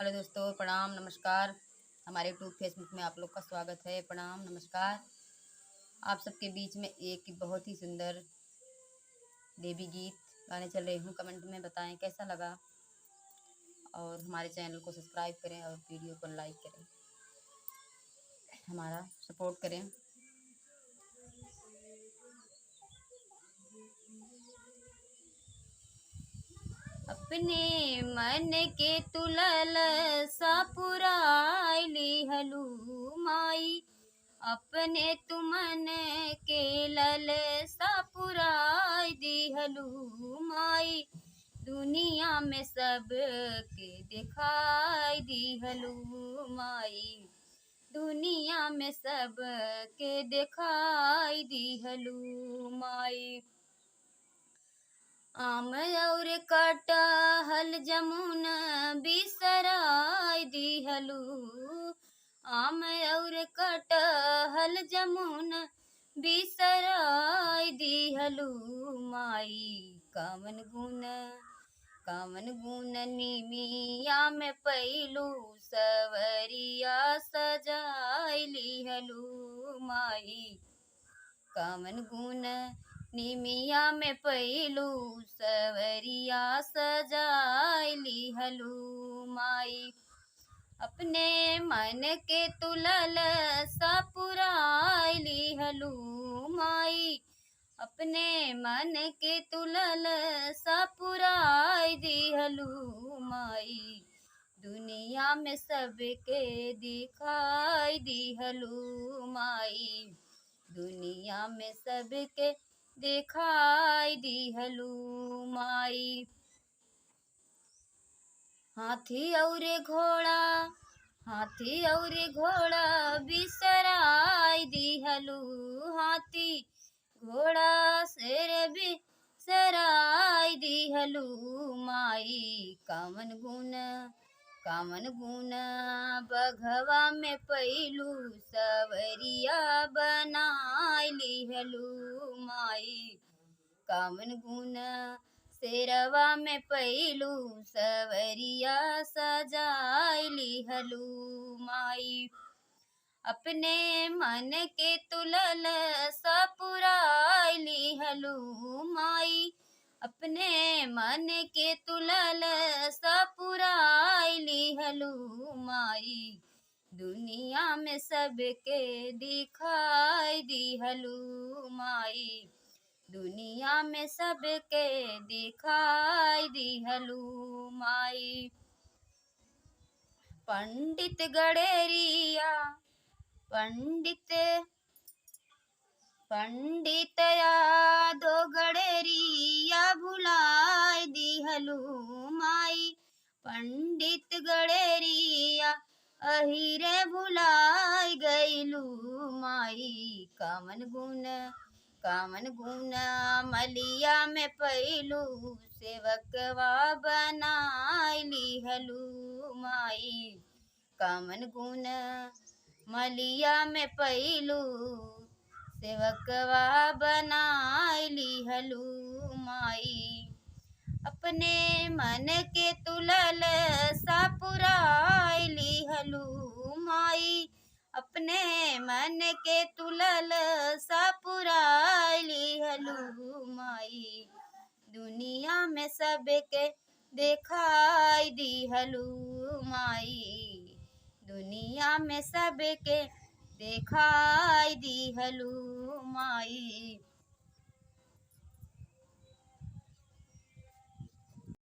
Hello दोस्तों, प्रणाम नमस्कार। हमारे यूट्यूब फेसबुक में आप लोग का स्वागत है। प्रणाम नमस्कार। आप सबके बीच में एक बहुत ही सुंदर देवी गीत गाने चल रही हूँ। कमेंट में बताएं कैसा लगा, और हमारे चैनल को सब्सक्राइब करें और वीडियो को लाइक करें, हमारा सपोर्ट करें। अपने मन के तुलल सा पुराइली हलू माई, अपने तुमन के लल सा पुराई दिहलू माई, दुनिया में सब के दिखाई दिहलू माई, दुनिया में सब के दिखाई दिहलू माई। आम और कटहल जमुन बिसराई दिहलू, आम और कटहल जमुन बिसराई दिहलू माई, कामन गुण निमिया में पैलू सवरिया सजाई लिहलू माई, कामन गुण निमिया में पैलू सवरिया सजाई लिहलू माई, अपने मन के तुलल सा पुराई लिहलू माई, अपने मन के तुलल सा पुराई दिहलू माई, दुनिया में सबके दिखाई दिहलू माई, दुनिया में सबके दिखाई दिहलू माई। हाथी और घोड़ा बिसराई दिहलू, हाथी घोड़ा शेर बिसराई दिहलू माई, कामन गुण बघवा में पैलू सवरिया बनाई लिहलू माई, कामन गुण शेरवा में पैलू सवरिया सजाई लिहलू माई, अपने मन के तुलल सा पुराई लिहलू माई, अपने मन के तुलल सा पुराई लिहलू माई, दुनिया में सबके दिखाई दिहलू माई, दुनिया में सबके दिखाई दिहलू माई। पंडित यादो गडरिया भुलाई दिहलू माई, पंडित गडरिया अहिरे भुलाई गईलू माई, कामन गुण मलिया में पैलू सेवकवा बनाई लिहलू माई, कामन गुण मलिया में पैलू सेवकवा बनाई लिहलू माई, अपने मन के तुलल सा पुराई लिहलू माई, अपने मन के तुलल सा पुराई लिहलू माई, दुनिया में सबके दिखाई दिहलू माई, दुनिया में सबके दिखाई दिहलू माई।